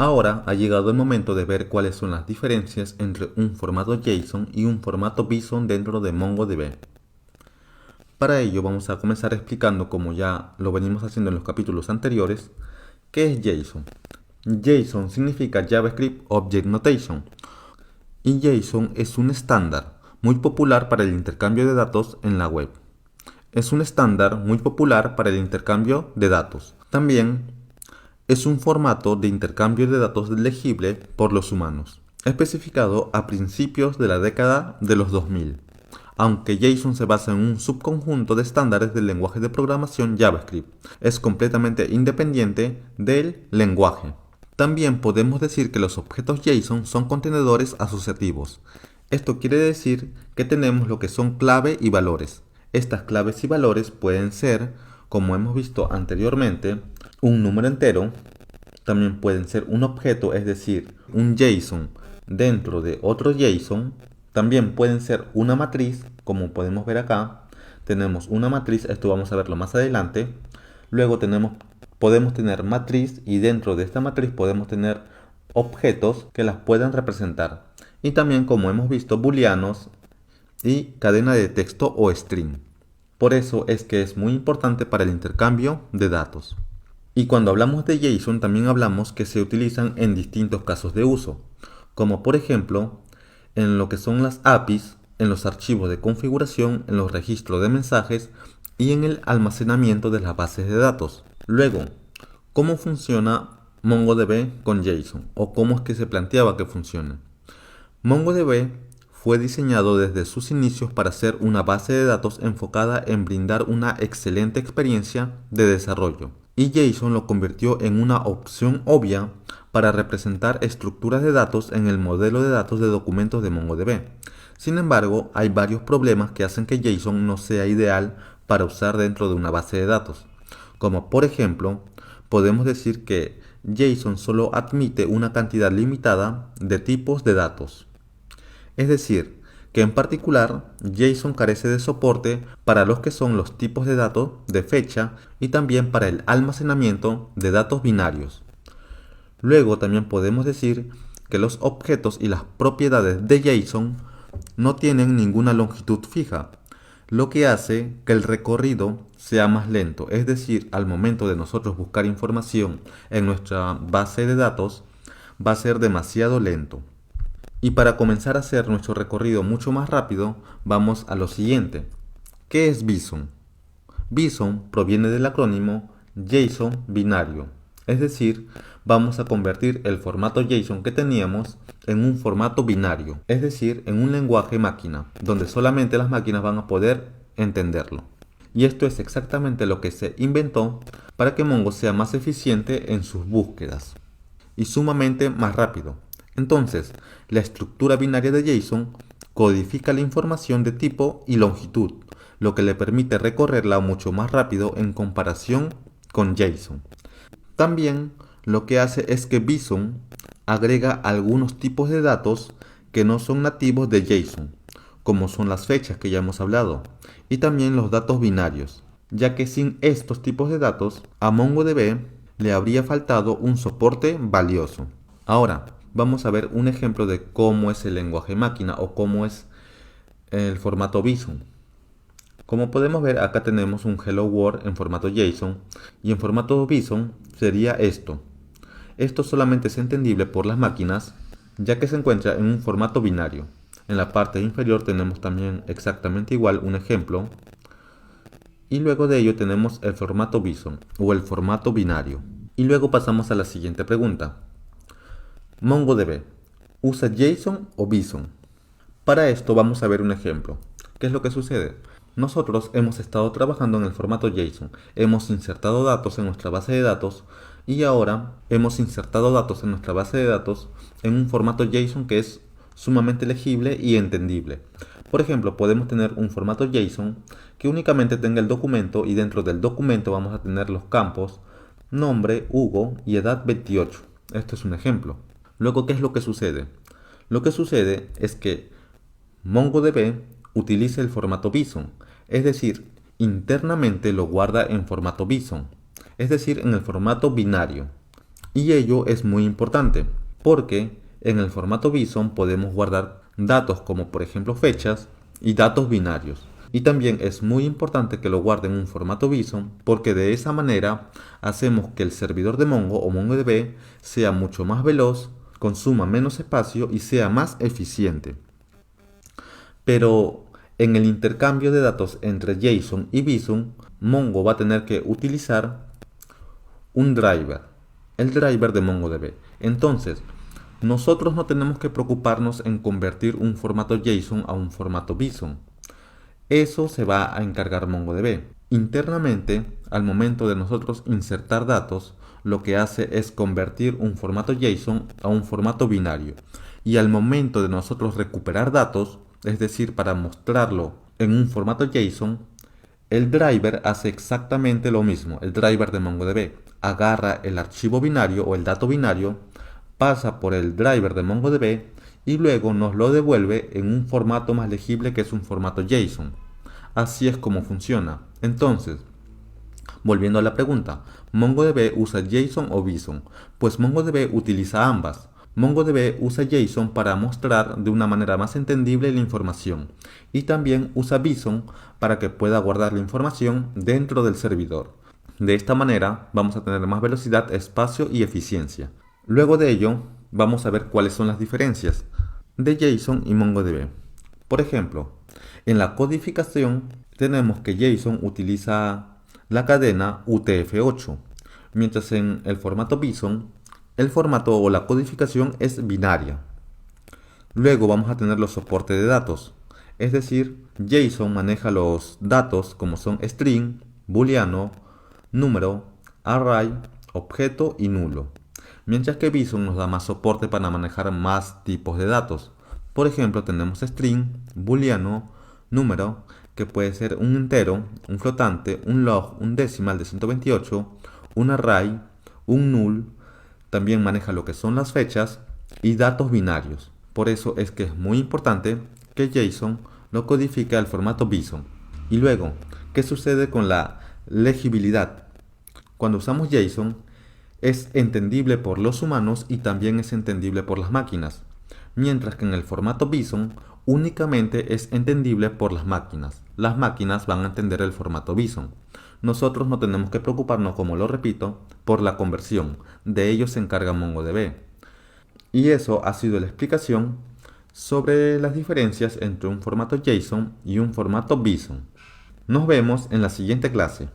Ahora ha llegado el momento de ver cuáles son las diferencias entre un formato JSON y un formato BSON dentro de MongoDB. Para ello vamos a comenzar explicando, como ya lo venimos haciendo en los capítulos anteriores, qué es JSON. JSON significa JavaScript Object Notation y JSON es un estándar muy popular para el intercambio de datos en la web. Es un estándar muy popular para el intercambio de datos. También es un formato de intercambio de datos legible por los humanos, especificado a principios de la década de los 2000, aunque JSON se basa en un subconjunto de estándares del lenguaje de programación JavaScript. Es completamente independiente del lenguaje. También podemos decir que los objetos JSON son contenedores asociativos. Esto quiere decir que tenemos lo que son clave y valores. Estas claves y valores pueden ser, como hemos visto anteriormente, un número entero. También pueden ser un objeto, es decir, un JSON dentro de otro JSON. También pueden ser una matriz, como podemos ver acá. Tenemos una matriz, esto vamos a verlo más adelante. Luego podemos tener matriz y dentro de esta matriz podemos tener objetos que las puedan representar. Y también, como hemos visto, booleanos y cadena de texto o string. Por eso es que es muy importante para el intercambio de datos. Y cuando hablamos de JSON también hablamos que se utilizan en distintos casos de uso, como por ejemplo en lo que son las APIs, en los archivos de configuración, en los registros de mensajes y en el almacenamiento de las bases de datos. Luego, ¿cómo funciona MongoDB con JSON? ¿O cómo es que se planteaba que funcione? MongoDB fue diseñado desde sus inicios para ser una base de datos enfocada en brindar una excelente experiencia de desarrollo, y JSON lo convirtió en una opción obvia para representar estructuras de datos en el modelo de datos de documentos de MongoDB. Sin embargo, hay varios problemas que hacen que JSON no sea ideal para usar dentro de una base de datos. Como por ejemplo, podemos decir que JSON solo admite una cantidad limitada de tipos de datos. Es decir, que en particular JSON carece de soporte para los que son los tipos de datos de fecha y también para el almacenamiento de datos binarios. Luego también podemos decir que los objetos y las propiedades de JSON no tienen ninguna longitud fija, lo que hace que el recorrido sea más lento, es decir, al momento de nosotros buscar información en nuestra base de datos va a ser demasiado lento. Y para comenzar a hacer nuestro recorrido mucho más rápido, vamos a lo siguiente. ¿Qué es BSON? BSON proviene del acrónimo JSON binario, es decir, vamos a convertir el formato JSON que teníamos en un formato binario, es decir, en un lenguaje máquina, donde solamente las máquinas van a poder entenderlo. Y esto es exactamente lo que se inventó para que Mongo sea más eficiente en sus búsquedas y sumamente más rápido. Entonces, la estructura binaria de JSON codifica la información de tipo y longitud, lo que le permite recorrerla mucho más rápido en comparación con JSON. También lo que hace es que BSON agrega algunos tipos de datos que no son nativos de JSON, como son las fechas que ya hemos hablado, y también los datos binarios, ya que sin estos tipos de datos a MongoDB le habría faltado un soporte valioso. Ahora, vamos a ver un ejemplo de cómo es el lenguaje máquina o cómo es el formato BSON. Como podemos ver, acá tenemos un Hello World en formato JSON y en formato BSON sería esto. Esto solamente es entendible por las máquinas ya que se encuentra en un formato binario. En la parte inferior tenemos también exactamente igual un ejemplo y luego de ello tenemos el formato BSON o el formato binario. Y luego pasamos a la siguiente pregunta. MongoDB, ¿usa JSON o BSON? Para esto vamos a ver un ejemplo. ¿Qué es lo que sucede? Nosotros hemos estado trabajando en el formato JSON, hemos insertado datos en nuestra base de datos y ahora hemos insertado datos en nuestra base de datos en un formato JSON que es sumamente legible y entendible. Por ejemplo, podemos tener un formato JSON que únicamente tenga el documento y dentro del documento vamos a tener los campos nombre, Hugo y edad 28. Esto es un ejemplo. Luego, ¿qué es lo que sucede? Lo que sucede es que MongoDB utiliza el formato BSON, es decir, internamente lo guarda en formato BSON, es decir, en el formato binario. Y ello es muy importante porque en el formato BSON podemos guardar datos como por ejemplo fechas y datos binarios. Y también es muy importante que lo guarden en un formato BSON porque de esa manera hacemos que el servidor de Mongo o MongoDB sea mucho más veloz, consuma menos espacio y sea más eficiente. Pero en el intercambio de datos entre JSON y BSON, Mongo va a tener que utilizar un driver, el driver de MongoDB. Entonces, nosotros no tenemos que preocuparnos en convertir un formato JSON a un formato BSON. Eso se va a encargar MongoDB. Internamente, al momento de nosotros insertar datos, lo que hace es convertir un formato JSON a un formato binario. Y al momento de nosotros recuperar datos, es decir, para mostrarlo en un formato JSON, el driver hace exactamente lo mismo. El driver de MongoDB agarra el archivo binario o el dato binario, pasa por el driver de MongoDB y luego nos lo devuelve en un formato más legible que es un formato JSON. Así es como funciona. Entonces, volviendo a la pregunta, ¿MongoDB usa JSON o BSON? Pues MongoDB utiliza ambas. MongoDB usa JSON para mostrar de una manera más entendible la información y también usa BSON para que pueda guardar la información dentro del servidor. De esta manera vamos a tener más velocidad, espacio y eficiencia. Luego de ello, vamos a ver cuáles son las diferencias de JSON y MongoDB. Por ejemplo, en la codificación tenemos que JSON utiliza la cadena UTF-8, mientras en el formato BSON el formato o la codificación es binaria. Luego vamos a tener los soportes de datos, es decir, JSON maneja los datos como son string, booleano, número, array, objeto y nulo, mientras que BSON nos da más soporte para manejar más tipos de datos. Por ejemplo, tenemos string, booleano, número, que puede ser un entero, un flotante, un log, un decimal de 128, un array, un null. También maneja lo que son las fechas y datos binarios. Por eso es que es muy importante que JSON lo codifique al formato BSON. Y luego, ¿qué sucede con la legibilidad? Cuando usamos JSON es entendible por los humanos y también es entendible por las máquinas, mientras que en el formato BSON únicamente es entendible por las máquinas. Las máquinas van a entender el formato BSON. Nosotros no tenemos que preocuparnos, como lo repito, por la conversión. De ello se encarga MongoDB. Y eso ha sido la explicación sobre las diferencias entre un formato JSON y un formato BSON. Nos vemos en la siguiente clase.